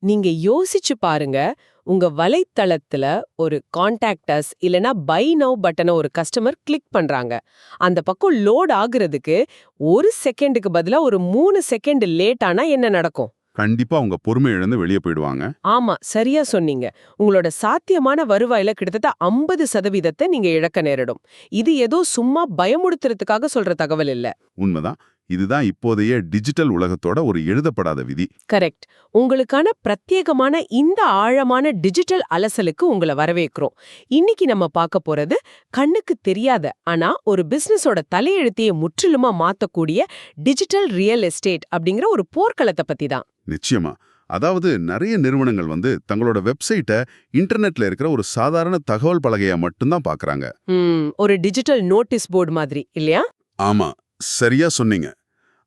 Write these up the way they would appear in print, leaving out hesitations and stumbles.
நீங்க யோசிச்சு பாருங்க, உங்க வலைத்தளத்துல ஒரு கான்டாக்ட் அஸ் இல்லனா பை நவ் பட்டனை ஒரு கஸ்டமர் கிளிக் பண்றாங்க. அந்த பக்கம் லோட் ஆகுறதுக்கு 1 செகண்டுக்கு பதிலா ஒரு 3 செகண்ட் லேட் ஆனா என்ன நடக்கும்? கண்டிப்பா அவங்க பொறுமை இழந்து வெளியே போயிடுவாங்க. ஆமா, சரியா சொன்னீங்க. உங்களோட சாத்தியமான வருவாயில கிட்டத்தட்ட 50% நீங்க இழக்க நேரிடும். இது ஏதோ சும்மா பயமுறுத்துறதுக்காக சொல்ற தகவல் இல்ல. உண்மைதான். இதுதான் இப்போதைய டிஜிட்டல் உலகத்தோட ஒரு எழுதப்படாத விதி. கரெக்ட். உங்களுக்கான பிரத்யேகமான இந்த ஆழமான டிஜிட்டல் அலசலுக்கு உங்களை வரவேற்கிறோம். இன்னைக்கு நம்ம பார்க்க போறது கண்ணுக்கு தெரியாத ஆனா ஒரு பிசினஸோட தலையெழுத்தையே முற்றிலுமா மாத்தக்கூடிய டிஜிட்டல் ரியல் எஸ்டேட் அப்படிங்கிற ஒரு போர்க்களத்தை பத்தி தான். நிச்சயமா. அதாவது நிறைய நிறுவனங்கள் தங்களோட வெப்சைட்டை இன்டர்நெட்ல இருக்கிற ஒரு சாதாரண தகவல் பலகையா மட்டும்தான் பாக்குறாங்க. ஒரு டிஜிட்டல் நோட்டீஸ் போர்டு மாதிரி இல்லையா? ஆமா, சரியா சொன்னீங்க.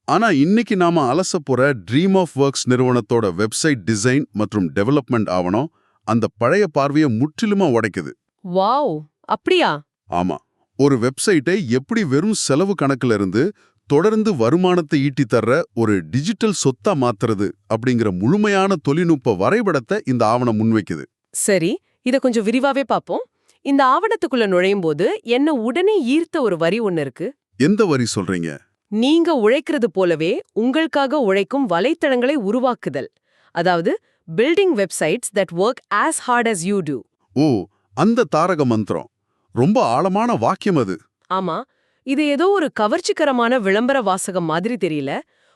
ஆனா இன்னைக்கு நாம அலச போற ட்ரீம் ஆஃப் ஒர்க்ஸ் நிறுவனத்தோட வெப்சைட் டிசைன் மற்றும் டெவலப்மெண்ட் ஆவணம் அந்த பழைய பார்வையை முற்றிலுமா உடைக்குது. வாவ், அப்படியா? ஆமா, ஒரு வெப்சைட்டை எப்படி வெறும் செலவு கணக்குல இருந்து தொடர்ந்து வருமானத்தை ஈட்டி தர்ற ஒரு டிஜிட்டல் சொத்தா மாத்துறது அப்படிங்கிற முழுமையான தொழில்நுட்ப வரைபடத்தை இந்த ஆவணம் முன்வைக்குது. சரி, இத கொஞ்சம் விரிவாவே பாப்போம். இந்த ஆவணத்துக்குள்ள நுழையும் போது என்ன உடனே ஈர்த்த ஒரு வரி ஒன்னு இருக்கு. எந்த வரி சொல்றீங்க? நீங்க உழைக்கிறது போலவே உங்களுக்காக உழைக்கும் வலைத்தளங்களை உருவாக்குதல். அதாவது building websites that work as hard as you do. ஓ, அந்த தாரக மந்திரம். ரொம்ப ஆழமான வாக்கியம் அது. ஆமா, இது ஏதோ ஒரு கவர்ச்சிகரமான விளம்பர வாசகம் மாதிரி தெரியல.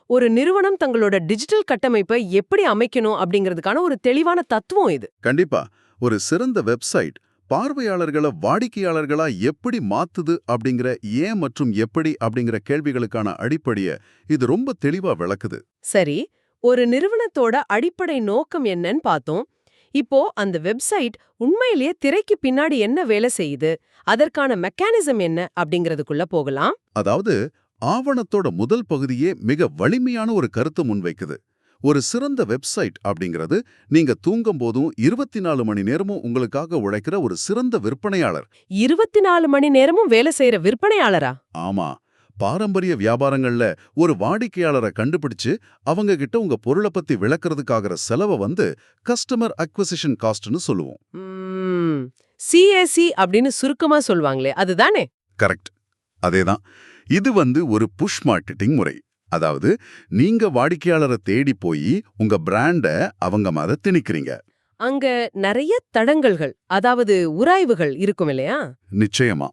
ஒரு நிறுவனம் தங்களோட டிஜிட்டல் கட்டமைப்பை எப்படி அமைக்கணும் அப்படிங்கிறதுக்கான ஒரு தெளிவான தத்துவம் இது. கண்டிப்பா. ஒரு சிறந்த வெப்சைட் பார்வையாளர்களை வாடிக்கையாளர்களா எப்படி மாத்துது அப்படிங்கிற ஏன் மற்றும் எப்படி அப்படிங்கிற கேள்விகளுக்கான அடிப்படையை இது ரொம்ப தெளிவா விளக்குது. சரி, ஒரு நிறுவனத்தோட அடிப்படை நோக்கம் என்னன்னு பார்த்தோம். இப்போ அந்த வெப்சைட் உண்மையிலேயே திரைக்கு பின்னாடி என்ன வேலை செய்யுது, அதற்கான மெக்கானிசம் என்ன அப்படிங்கிறதுக்குள்ள போகலாம். அதாவது ஆவணத்தோட முதல் பகுதியே மிக வலிமையான ஒரு கருத்து முன்வைக்குது. ஒரு சிறந்த வெப்சைட் அப்படிங்கிறது நீங்க தூங்கும் போதும் 24 மணி நேரமும் உங்களுக்காக உழைக்கிற ஒரு சிறந்த விற்பனையாளர். 24 மணி நேரமும் வேலை செய்யற விற்பனையாளரா? ஆமா, பாரம்பரிய வியாபாரங்கள்ல ஒரு வாடிக்கையாளரை கண்டுபிடிச்சு அவங்க கிட்ட உங்க பொருளை பத்தி விளக்குறதுக்காகிற செலவை கஸ்டமர் அக்விசிஷன் காஸ்ட்னு சொல்லுவோம். சிஏசி அப்படின்னு சுருக்கமா சொல்வாங்களே, அதுதானே? கரெக்ட், அதேதான். இது ஒரு புஷ் மார்க்கெட்டிங் முறை. அதாவது நீங்க வாடிக்கையாளரை தேடி போய் உங்க பிராண்ட அவங்க மேல திணிக்கிறீங்க. அங்க நிறைய தடங்கல்கள், அதாவது உராய்வுகள் இருக்கும் இல்லையா? நிச்சயமா.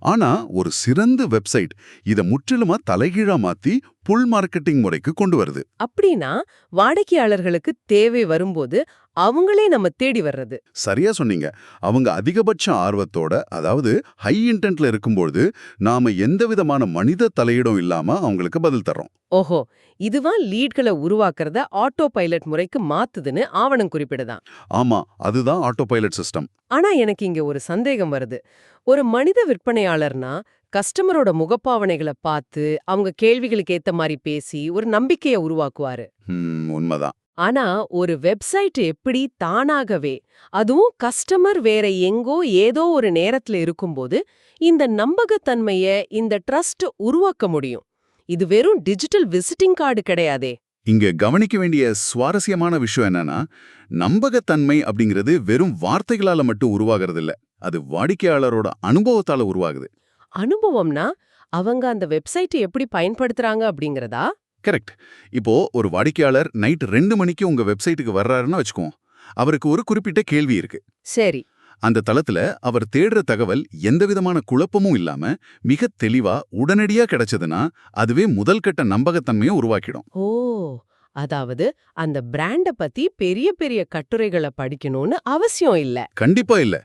ஆனா ஒரு சிறந்த வெப்சைட் இத முற்றிலுமா தலைகீழா மாத்தி புல் மார்க்கெட்டிங் முறைக்கு கொண்டு வருது. அப்படின்னா வாடிக்கையாளர்களுக்கு தேவை வரும்போது அவங்களே நம்ம தேடி வர்றது. சரியா சொன்னீங்க. அவங்க அதிகபட்ச ஆர்வத்தோட, அதாவது ஹை இன்டென்ட்ல இருக்கும்போது நாம எந்த விதமான மனித தலையீடும் இல்லாம அவங்களுக்கு பதில் தர்றோம். ஓஹோ, இதுவா லீட்களை உருவாக்குறத ஆட்டோ பைலட் முறைக்கு மாத்துதுன்னு ஆவணம் குறிப்பிடுதான். ஆமா, அதுதான் ஆட்டோ பைலட் சிஸ்டம். ஆனா எனக்கு இங்க ஒரு சந்தேகம் வருது. ஒரு மனித விற்பனையாளர்னா கஸ்டமரோட முகப்பாவனைகளை பார்த்து அவங்க கேள்விகளுக்கு ஏத்த மாதிரி பேசி ஒரு நம்பிக்கையை உருவாக்குவாரு. உண்மைதான். ஆனா ஒரு வெப்சைட் எப்படி தானாகவே, அதுவும் கஸ்டமர் வேற எங்கோ ஏதோ ஒரு நேரத்துல இருக்கும்போது இந்த நம்பகத்தன்மைய, இந்த ட்ரஸ்ட் உருவாக்க முடியும்? இது வெறும் டிஜிட்டல் விசிட்டிங் கார்டு கிடையாதே. இங்க கவனிக்க வேண்டிய சுவாரஸ்யமான விஷயம் என்னன்னா, நம்பகத்தன்மை அப்படிங்கிறது வெறும் வார்த்தைகளால மட்டும் உருவாகிறது இல்ல. அது வாடிக்கையாளரோட அனுபவத்தால உருவாகுது. அனுபவம்னா அவங்க அந்த வெப்சைட்டை எப்படி பயன்படுத்துறாங்க அப்படிங்கறதா? கரெக்ட். இப்போ ஒரு வாடிக்கையாளர் நைட் 2 மணிக்கு உங்க வெப்சைட்டுக்கு வர்றாருன்னு வச்சுக்குவோம். அவருக்கு ஒரு குறிப்பிட்ட கேள்வி இருக்கு. சரி. அந்த தளத்துல அவர் தேடுற தகவல் எந்தவிதமான குழப்பமும் இல்லாம மிக தெளிவா உடனடியா கிடைச்சதுன்னா அதுவே முதல் கட்ட நம்பகத்தன்மையை உருவாக்கிடும். ஓ, அதாவது அந்த பிராண்ட பத்தி பெரிய பெரிய கட்டுரைகளை படிக்கணும்னு அவசியம் இல்ல. கண்டிப்பா இல்ல.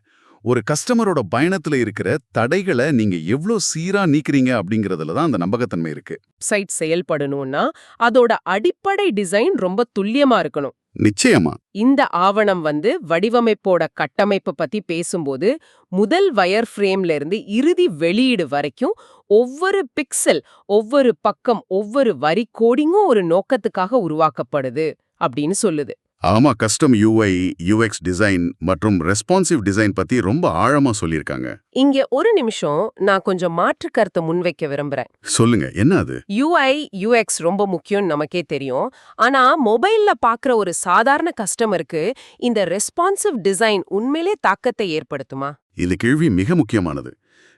ஒரு கஸ்டமரோட பயணத்துல இருக்கிற தடைகளை நீங்க எவ்ளோ சீரா நீக்கிறீங்க அப்படிங்கறதுல தான் அந்த நம்பகத்தன்மை இருக்கு. சைட் செயல்படணும்னா அதோட அடிப்படை டிசைன் ரொம்ப துல்லியமா இருக்கணும். நிச்சயமா. இந்த ஆவணம் வடிவமைப்போட கட்டமைப்பு பத்தி பேசும்போது முதல் வயர் ஃப்ரேம்ல இருந்து இறுதி வெளியீடு வரைக்கும் ஒவ்வொரு பிக்சல், ஒவ்வொரு பக்கம், ஒவ்வொரு வரி கோடிங்கும் ஒரு நோக்கத்துக்காக உருவாக்கப்படுது அப்படின்னு சொல்லுது. ஆமா, கஸ்டம் யூஐ, யூஎக்ஸ் டிசைன் மற்றும் ரெஸ்பான்சிவ் டிசைன் பத்தி ரொம்ப ஆழமா சொல்லியிருக்காங்க. இங்க ஒரு நிமிஷம் நான் கொஞ்சம் மாற்று கருத்தை முன்வைக்க விரும்புறேன். சொல்லுங்க, என்ன அது? UI, UX ரொம்ப முக்கியம்னு நமக்கே தெரியும். ஆனா மொபைல்ல பாக்குற ஒரு சாதாரண கஸ்டமருக்கு இந்த ரெஸ்பான்சிவ் டிசைன் உண்மையிலே தாக்கத்தை ஏற்படுத்துமா? இந்த கேள்வி மிக முக்கியமானது.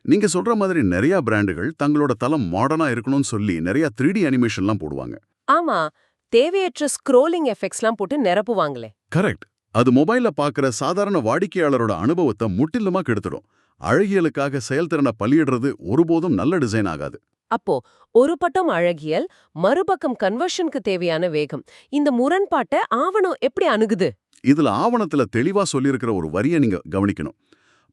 நீங்க சொல்ற மாதிரி நிறைய பிராண்டுகள் தங்களோட தளம் மாடர்னா இருக்கணும்னு சொல்லி நிறைய 3D அனிமேஷன்லாம் போடுவாங்க. ஆமா, தேவையற்ற ஸ்க்ரோலிங் எஃபெக்ட்ஸ்லாம் போட்டு நிரப்புவாங்களே. கரெக்ட். அது மொபைல்ல பார்க்குற சாதாரண வாடிக்கையாளரோட அனுபவத்தை முற்றிலுமா கெடுத்துடும். அழகியலுக்காக செயல்திறனை பலியிடுறது ஒருபோதும் நல்ல டிசைன் ஆகாது. அப்போ ஒரு பக்கம் அழகியல், மறுபக்கம் கன்வர்ஷனுக்கு தேவையான வேகம். இந்த முரண்பாட்டை ஆவணம் எப்படி அணுகுது? இதுல ஆவணத்துல தெளிவா சொல்லியிருக்கிற ஒரு வரியை நீங்க கவனிக்கணும்.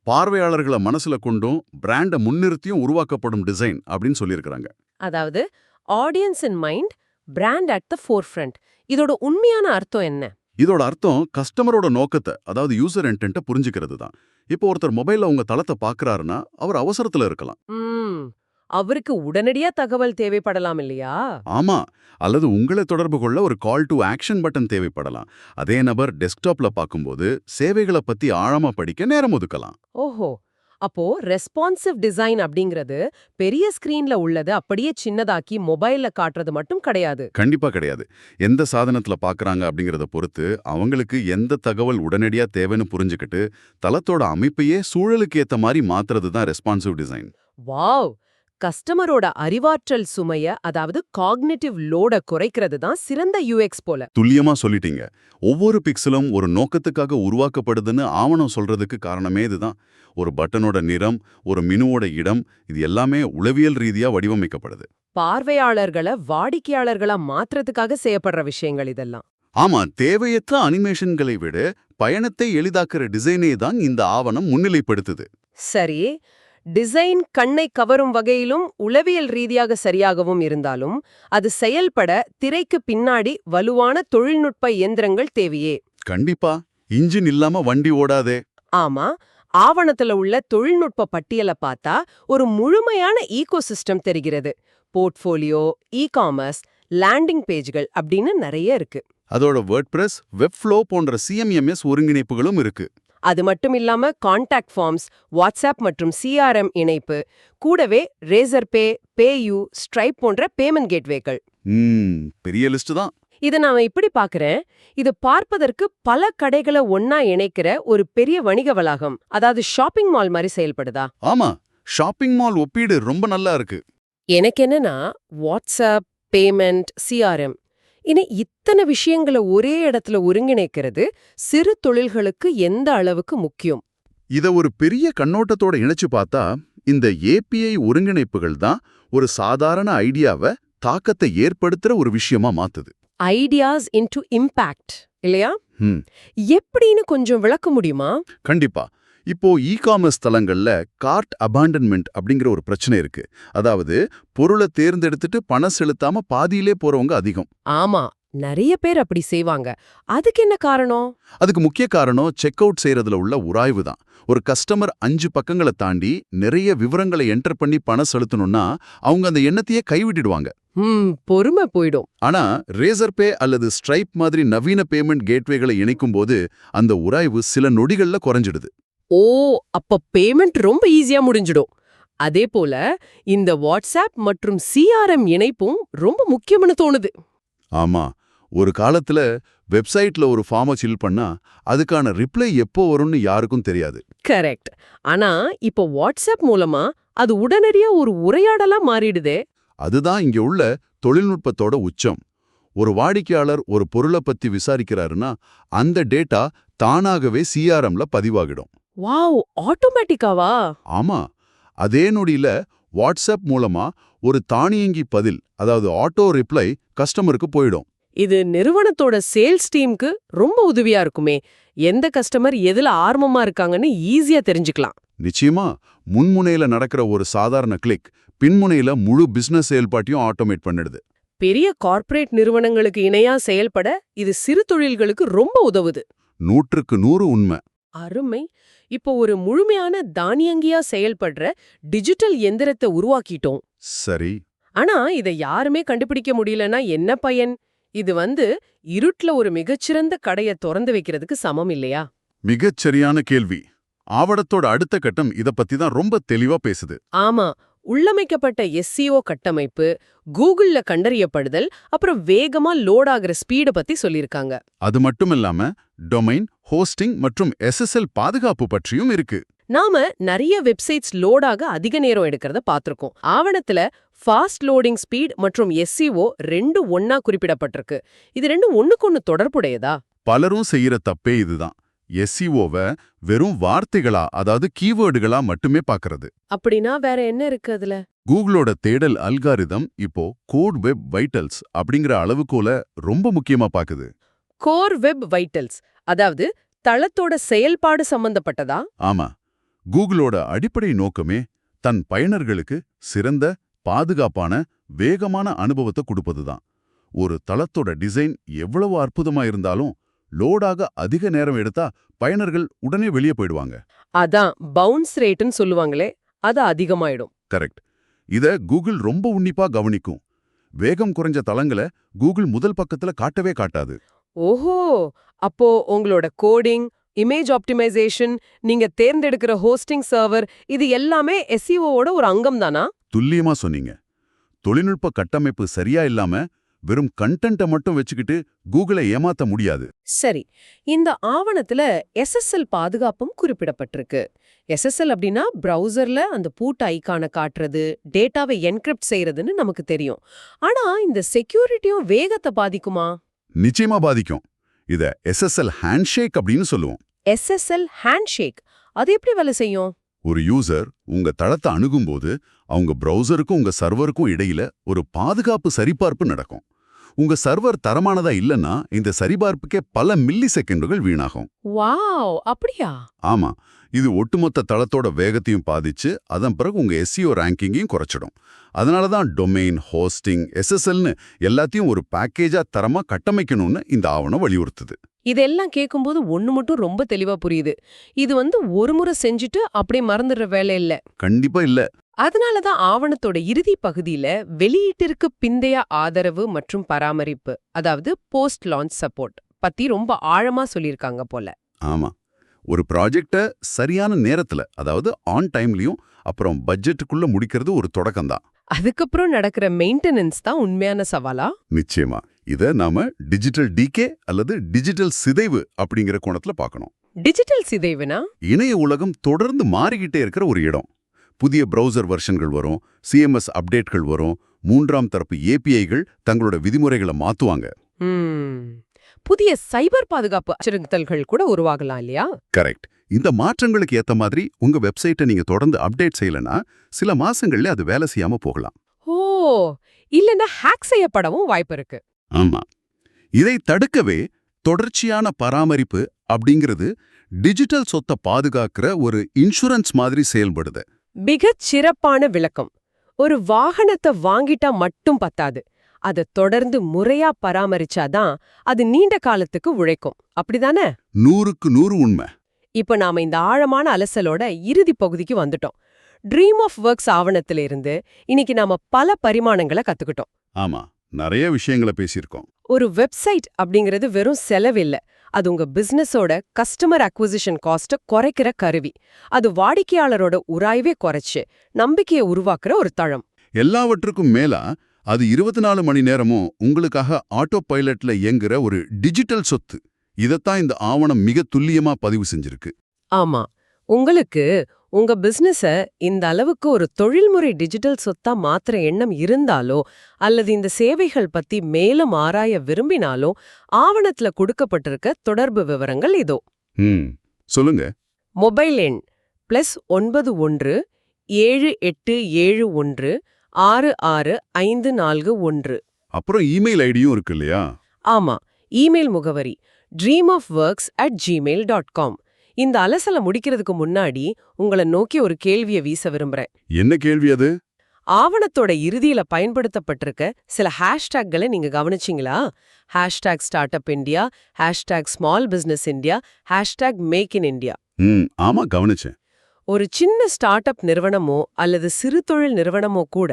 பார்வையாளர்களை மனசுல கொண்டும் பிராண்டை முன்னிறுத்தியும் உருவாக்கப்படும் டிசைன் அப்படின்னு சொல்லியிருக்கிறாங்க. அதாவது audience in mind, brand at the forefront. இதோட உண்மையான அர்த்தம் என்ன? இதோட அர்த்தம் கஸ்டமரோட நோக்கத்தை, அதாவது யூசர் இன்டென்ட்டை புரிஞ்சுக்கிறது தான். இப்போ ஒருத்தர் மொபைல்ல உங்க தளத்தை பார்க்கறாருன்னா அவர் அவசரத்துல இருக்கலாம். அவருக்கு உடனடியா தகவல் தேவைப்படலாம் இல்லையா? ஆமா, அல்லது உங்களை தொடர்பு கொள்ள ஒரு கால் டு ஆக்ஷன் பட்டன் தேவைப்படலாம். அதே நபர் டெஸ்க்டாப்ல பார்க்கும்போது சேவைகளை பத்தி ஆழமா படிக்க நேரம் ஒதுக்கலாம். ஓஹோ, அப்போ ரெஸ்பான்சிவ் டிசைன் அப்படிங்கிறது பெரிய ஸ்கிரீன்ல உள்ளது அப்படியே சின்னதாக்கி மொபைல்ல காட்டுறது மட்டும் கிடையாது. கண்டிப்பா கிடையாது. எந்த சாதனத்துல பார்க்கறாங்க அப்படிங்கறத பொறுத்து அவங்களுக்கு எந்த தகவல் உடனடியா தேவைன்னு புரிஞ்சுக்கிட்டு தளத்தோட அமைப்பையே சூழலுக்கு ஏத்த மாதிரி மாத்துறது தான் ரெஸ்பான்சிவ் டிசைன். வாவ்! கஸ்டமரோட அறிவாற்றல் சுமைய, அதாவது காக்னிட்டிவ் லோட குறைக்கிறது தான் சிறந்த UX போல. துல்லியமா சொல்லிட்டீங்க. ஒவ்வொரு பிக்சலும் ஒரு நோக்கத்துக்காக உருவாக்கப்படுதுன்னு ஆவணம் சொல்றதுக்கு காரணமே இதுதான். ஒரு பட்டனோட நிறம், ஒரு மெனுவோட இடம், இது எல்லாமே உளவியல் ரீதியா வடிவமைக்கப்படுது. பார்வையாளர்களை வாடிக்கையாளர்களா மாத்துறதுக்காக செய்யப்படுற விஷயங்கள் இதெல்லாம். ஆமா, தேவையற்ற அனிமேஷன்களை விட பயணத்தை எளிதாக்குற டிசைனே தான் இந்த ஆவணம் முன்னிலைப்படுத்துது. சரி, டிசைன் கண்ணை கவரும் வகையிலும் உளவியல் ரீதியாக சரியாகவும் இருந்தாலும் அது செயல்பட திரைக்கு பின்னாடி வலுவான தொழில்நுட்ப இயந்திரங்கள் தேவையே. கண்டிப்பா. இன்ஜின் இல்லாம வண்டி ஓடாதே. ஆமா, ஆவணத்துல உள்ள தொழில்நுட்ப பட்டியலை பார்த்தா ஒரு முழுமையான ஈகோசிஸ்டம் தெரிகிறது. போர்ட்ஃபோலியோ, இ-காமர்ஸ், லேண்டிங் பேஜ்கள் அப்படின்னு நிறைய இருக்கு. அதோட வேர்ட்பிரஸ், வெப்ஃப்ளோ போன்ற CMS ஒருங்கிணைப்புகளும் இருக்கு. அது மட்டும் இல்லாம கான்டாக்ட் ஃபார்ம்ஸ், வாட்ஸ்அப் மற்றும் CRM இணைப்பு, கூடவே ரேசர்பே, பேயூ, ஸ்ட்ரைப் போன்ற பேமெண்ட் கேட்வேக்கள். பெரிய லிஸ்ட் தான். இதை நான் இப்படி பார்க்கறேன், இது பார்ப்பதற்கு பல கடைகளை ஒன்னா இணைக்கிற ஒரு பெரிய வணிக வளாகம், அதாவது ஷாப்பிங் மால் மாதிரி செயல்படுதா? ஆமா, ஷாப்பிங் மால் ஒப்பீடு ரொம்ப நல்லா இருக்கு. எனக்கு என்னன்னா, வாட்ஸ்அப், பேமெண்ட், CRM இனி இத்தனை விஷயங்களை ஒரே இடத்துல ஒருங்கிணைக்கிறது சிறு தொழில்களுக்கு எந்த அளவுக்கு முக்கியம்? இத ஒரு பெரிய கண்ணோட்டத்தோட இணைச்சு பார்த்தா இந்த API ஒருங்கிணைப்புகள் தான் ஒரு சாதாரண ஐடியாவை தாக்கத்தை ஏற்படுத்துற ஒரு விஷயமா மாத்துது. ஐடியாஸ் இன்டு இம்பாக்ட் இல்லையா? ம், எப்படின்னு கொஞ்சம் விளக்க முடியுமா? கண்டிப்பா. இப்போ இ-காமர்ஸ் தளங்கள்ல கார்ட் அபாண்டன்மெண்ட் அப்படிங்கிற ஒரு பிரச்சனை இருக்கு. அதாவது பொருளை தேர்ந்தெடுத்துட்டு பணம் செலுத்தாம பாதியிலே போறவங்க அதிகம். ஆமா, நிறைய பேர் அப்படி செய்வாங்க. அதுக்கு என்ன காரணம்? அதுக்கு முக்கிய காரணம் செக் அவுட் செய்யறதுல உள்ள உராய்வு தான். ஒரு கஸ்டமர் 5 பக்கங்களை தாண்டி நிறைய விவரங்களை என்டர் பண்ணி பணம் செலுத்தணும்னா அவங்க அந்த எண்ணத்தையே கைவிட்டுடுவாங்க. பொறுமை போயிடும். ஆனா ரேசர்பே அல்லது ஸ்ட்ரைப் மாதிரி நவீன பேமெண்ட் கேட்வேகளை இணைக்கும் போது அந்த உராய்வு சில நொடிகள்ல குறைஞ்சிடுது. ஓ, அப்ப பேமெண்ட் ரொம்ப ஈஸியா முடிஞ்சிடும். அதே போல இந்த வாட்ஸ்அப் மற்றும் CRM இணைப்பும் ரொம்ப முக்கியம்னு தோணுது. ஆமா, ஒரு காலத்துல வெப்சைட்ல ஒரு ஃபார்மை ஃபில் பண்ணா அதுக்கான ரிப்ளை எப்போ வரும்னு யாருக்கும் தெரியாது. கரெக்ட். ஆனா இப்போ வாட்ஸ்அப் மூலமா அது உடனடியா ஒரு உரையாடலா மாறிடுதே. அதுதான் இங்க உள்ள தொழில்நுட்பத்தோட உச்சம். ஒரு வாடிக்கையாளர் ஒரு பொருளை பத்தி விசாரிக்கிறாருன்னா அந்த டேட்டா தானாகவே CRMல பதிவாகிடும். வாவ், ஆட்டோமேட்டிக்காவா? ஆமா, அதே நொடியில வாட்ஸ்அப் மூலமா ஒரு தானியங்கி பதில், அதாவது ஆட்டோ ரிப்ளை கஸ்டமருக்கு போயிடும். இது நிறுவனத்தோட சேல்ஸ் டீமுக்கு ரொம்ப உதவியா இருக்குமே. எந்த கஸ்டமர் எதுல ஆர்வமா இருக்காங்கன்னு ஈஸியா தெரிஞ்சுக்கலாம். நிச்சயமா, முன்முனையில நடக்கிற ஒரு சாதாரண கிளிக் பின்முனையில முழு பிசினஸ் செயல்பாட்டையும் ஆட்டோமேட் பண்ணிடுது. பெரிய கார்ப்பரேட் நிறுவனங்களுக்கு இணையா செயல்பட இது சிறு தொழில்களுக்கு ரொம்ப உதவுது. 100க்கு 100 உண்மை. அருமை. இப்போ ஒரு முழுமையான தானியங்கியா செயல்படுற டிஜிட்டல் எந்திரத்தை உருவாக்கிட்டோம். சரி. ஆனா இதை யாருமே கண்டுபிடிக்க முடியலன்னா என்ன பயன்? இது இருட்டுல ஒரு மிகச்சிறந்த கடைய திறந்து வைக்கிறதுக்கு சமம் இல்லையா? மிகச் சரியான கேள்வி. ஆவணத்தோட அடுத்த கட்டம் இத பத்தி தான் ரொம்ப தெளிவா பேசுது. ஆமா, உள்ளமைக்கப்பட்ட எஸ்சிஓ கட்டமைப்பு, கூகுள்ல கண்டறியப்படுதல், அப்புறம் வேகமா லோட் ஆகுற ஸ்பீட பத்தி சொல்லிருக்காங்க. அது மட்டுமில்லாம டொமைன், ஹோஸ்டிங் மற்றும் எஸ்எஸ்எல் பாதுகாப்பு பற்றியும் இருக்கு. நாம நிறைய வெப்சைட்ஸ் லோடாக அதிக நேரம் எடுக்கிறத பார்த்திருக்கோம். ஆவணத்துல ஃபாஸ்ட் லோடிங் ஸ்பீட் மற்றும் எஸ்சிஓ ரெண்டும் ஒன்னா குறிப்பிடப்பட்டிருக்கு. இது ரெண்டும் ஒண்ணுக்கொன்னு தொடர்புடையதா? பலரும் செய்யற தப்பே இதுதான். எஸ்இஓவை வெறும் வார்த்தைகளா, அதாவது கீவேர்டுகளா மட்டுமே பார்க்கறது. அப்படின்னா வேற என்ன இருக்கு அதுல? கூகுளோட தேடல் அல்காரிதம் இப்போ கோட் வெப் வைட்டல்ஸ் அப்படிங்கிற அளவுகோல ரொம்ப முக்கியமா பாக்குது. கோர் வெப் வைட்டல்ஸ், அதாவது தளத்தோட செயல்பாடு சம்பந்தப்பட்டதா? ஆமா, கூகுளோட அடிப்படை நோக்கமே தன் பயனர்களுக்கு சிறந்த, பாதுகாப்பான, வேகமான அனுபவத்தை கொடுப்பதுதான். ஒரு தளத்தோட டிசைன் எவ்வளவு அற்புதமா இருந்தாலும் லோடாக அதிக நேரம் எடுத்தா பயனர்கள் உடனே வெளியே போயிடுவாங்க. அதான் பவுன்ஸ் ரேட்னு சொல்லுவாங்களே, அது அதிகமாயிடும். கரெக்ட். இத கூகுள் ரொம்ப உன்னிப்பா கவனிக்கும். வேகம் குறைஞ்ச தளங்களை கூகுள் முதல் பக்கத்துல காட்டவே காட்டாது. ஓஹோ, அப்போ உங்களோட கோடிங், இமேஜ் ஆப்டிமைசேஷன், நீங்க தேர்ந்தெடுக்கிற ஹோஸ்டிங் சர்வர், இது எல்லாமே எஸ்இஓவோட ஒரு அங்கம் தானா? துல்லியமா சொன்னீங்க. தொழில்நுட்ப கட்டமைப்பு சரியா இல்லாம வெறும் கண்டென்ட்டை மட்டும் வச்சுக்கிட்டு கூகுளை ஏமாத்த முடியாது. சரி, இந்த ஆவணத்துல எஸ்எஸ்எல் பாதுகாப்பும் குறிப்பிடப்பட்டிருக்கு. எஸ்எஸ்எல் அப்படின்னா பிரவுசர்ல அந்த பூட் ஐகானை காட்டுறது, டேட்டாவை என்கிரிப்ட் செய்யறதுன்னு நமக்கு தெரியும். ஆனா இந்த செக்யூரிட்டியும் வேகத்தை பாதிக்குமா? நிச்சயமா பாதிக்கும். இத எஸ்எஸ்எல் ஹேண்ட்ஷேக் அப்படின்னு சொல்லுவோம். எஸ்எஸ்எல் ஹேண்ட்ஷேக், அது எப்படி வேலை செய்யும்? ஒரு யூசர் உங்க தளத்தை அணுகும்போது அவங்க பிரவுசருக்கும் உங்க சர்வருக்கும் இடையில ஒரு பாதுகாப்பு சரிபார்ப்பு நடக்கும். உங்க சர்வர் தரமானதா இல்லைன்னா இந்த சரிபார்ப்புக்கே பல மில்லி செகண்டுகள் வீணாகும். வாவ், அப்படியா? ஆமா, இது ஒட்டுமொத்த தளத்தோட வேகத்தையும் பாதிச்சு அதன் பிறகு உங்க எஸ்இஓ ரேங்கிங்கையும் குறைச்சிடும். அதனால தான் டொமைன், ஹோஸ்டிங், எஸ்எஸ்எல்னு எல்லாத்தையும் ஒரு பேக்கேஜா தரமா கட்டமைக்கணும்னு இந்த ஆவணம் வலியுறுத்துது. இதெல்லாம் கேட்கும்போது ஒண்ணு மட்டும் ரொம்ப தெளிவா புரியுது. இது ஒரு முறை செஞ்சுட்டு அப்படியே மறந்துடுற வேலை இல்ல. கண்டிப்பா இல்ல. அதனாலதான் ஆவணத்தோட இறுதி பகுதியில வெளியீட்டிற்கு பிந்தைய ஆதரவு மற்றும் பராமரிப்பு, அதாவது போஸ்ட் லான்ச் சப்போர்ட் பத்தி ரொம்ப ஆழமா சொல்லியிருக்காங்க போல. ஆமா, ஒரு ப்ராஜெக்டை சரியான நேரத்துல, அதாவது ஆன் டைம்லயும் அப்புறம் பட்ஜெட்டுக்குள்ள முடிக்கிறது ஒரு தொடக்கம்தான். அதுக்கப்புறம் நடக்கிற மெயின்டெனன்ஸ் தான் உண்மையான சவாலா? நிச்சயமா. இத நாம டிஜிட்டல் டிகே அல்லது டிஜிட்டல் சிதைவு அப்படிங்கிற கோணத்துல பார்க்கணும். டிஜிட்டல் சிதைவுனா? இணைய உலகம் தொடர்ந்து மாறிக்கிட்டே இருக்கிற ஒரு இடம். புதிய பிரவுசர் வெர்ஷன்கள் வரும், சிஎம்எஸ் அப்டேட்கள் வரும், மூன்றாம் தரப்பு ஏபிஐகள் தங்களோட விதிமுறைகளை மாத்துவாங்க. புதிய சைபர் பாதுகாப்பு அச்சுறுத்தல்கள் கூட உருவாகலாம் இல்லையா? கரெக்ட். இந்த மாற்றங்களுக்கு ஏத்த மாதிரி உங்க வெப்சைட்டை நீங்க தொடர்ந்து அப்டேட் செய்யலனா சில மாசங்கள்ல அது வேலை செய்யாம போகலாம். ஓ, இல்லன்னா ஹேக் செய்யப்படவும் வாய்ப்பு இருக்கு. ஆமா, இதை தடுக்கவே தொடர்ச்சியான பராமரிப்பு அப்படிங்கிறது டிஜிட்டல் சொத்தை பாதுகாக்கிற ஒரு இன்சூரன்ஸ் மாதிரி செயல்படுது. மிகச் சிறப்பான விளக்கம். ஒரு வாகனத்தை வாங்கிட்டா மட்டும் பத்தாது, அதை தொடர்ந்து முறையா பராமரிச்சாதான் அது நீண்ட காலத்துக்கு உழைக்கும். அப்படிதானே? 100க்கு 100 உண்மை. இப்ப நாம இந்த ஆழமான அலசலோட இறுதி பகுதிக்கு வந்துட்டோம். ட்ரீம் ஆஃப் ஒர்க்ஸ் ஆவணத்திலிருந்து இன்னைக்கு நாம பல பரிமாணங்களை கத்துக்கிட்டோம். ஆமா, நிறைய விஷயங்களை பேசியிருக்கோம். ஒரு வெப்சைட் அப்படிங்கிறது வெறும் செலவில்ல, அது உங்க பிசினஸோட கஸ்டமர் அக்விசிஷன் காஸ்ட குறைக்கிற கருவி. அது வாடிக்கையாளரோட உராய்வே குறைச்சு நம்பிக்கையை உருவாக்குற ஒரு தளம். எல்லாவற்றுக்கும் மேலா அது 24 மணி நேரமும் உங்களுக்காக ஆட்டோ பைலட்ல இயங்குற ஒரு டிஜிட்டல் சொத்து. இதத்தான் இந்த ஆவணம் மிக துல்லியமா பதிவு செஞ்சிருக்கு. ஆமா, உங்களுக்கு உங்க பிசினஸ இந்த அளவுக்கு ஒரு தொழில்முறை டிஜிட்டல் சொத்தா மாத்திர எண்ணம் இருந்தாலோ அல்லது இந்த சேவைகள் பத்தி மேலும் ஆராய விரும்பினாலோ ஆவணத்துல கொடுக்கப்பட்டிருக்க தொடர்பு விவரங்கள் இதோ. சொல்லுங்க. மொபைல் எண் +91 7871 665541. அப்புறம் இமெயில் ஐடியும் இருக்கு இல்லையா? ஆமா, இமெயில் முகவரி dreamofworks@gmail.com. இந்த அலசல முடிக்கிறதுக்கு முன்னாடி உங்களை நோக்கி ஒரு கேள்வியை வீச விரும்புறேன். என்ன கேள்வி அது? ஆவணத்தோட இறுதியில பயன்படுத்தப்பட்டிருக்க சில ஹேஷ்டேக்களை நீங்க கவனிச்சிங்களா? #StartupIndia, #SmallBusinessIndia, #Make in India. ஆமா, கவனிச்சேன். ஒரு சின்ன ஸ்டார்ட் அப் நிறுவனமோ அல்லது சிறு தொழில் நிறுவனமோ கூட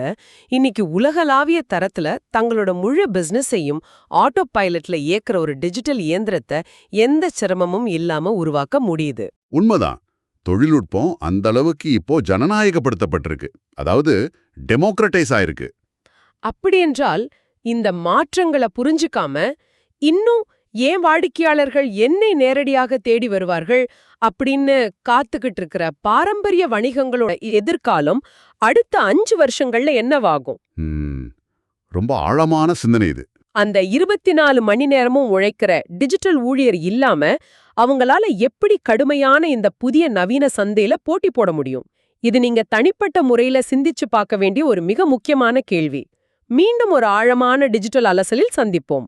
இன்னைக்கு உலகளாவிய தரத்துல தங்களோட முழு பிசினஸையும் ஆட்டோ பைலட்ல இயக்குற ஒரு டிஜிட்டல் இயந்திரத்தை எந்த சிரமமும் இல்லாம உருவாக்க முடியுது. உண்மைதான். தொழில்நுட்பம் அந்த அளவுக்கு இப்போ ஜனநாயகப்படுத்தப்பட்டிருக்கு. அதாவது டெமோக்ரட்டைஸ் ஆயிருக்கு. அப்படியென்றால் இந்த மாற்றங்களை புரிஞ்சுக்காம இன்னும் ஏன் வாடிக்கையாளர்கள் என்னை நேரடியாக தேடி வருவார்கள் அப்படின்னு காத்துக்கிட்டு இருக்கிற பாரம்பரிய வணிகங்களோட எதிர்காலம் அடுத்த 5 வருஷங்கள்ல என்னவாகும்? ரொம்ப ஆழமான சிந்தனை இது. அந்த 24 மணி நேரமும் உழைக்கிற டிஜிட்டல் ஊழியர் இல்லாம அவங்களால எப்படி கடுமையான இந்த புதிய நவீன சந்தையில போட்டி போட முடியும்? இது நீங்க தனிப்பட்ட முறையில சிந்திச்சு பார்க்க வேண்டிய ஒரு மிக முக்கியமான கேள்வி. மீண்டும் ஒரு ஆழமான டிஜிட்டல் அலசலில் சந்திப்போம்.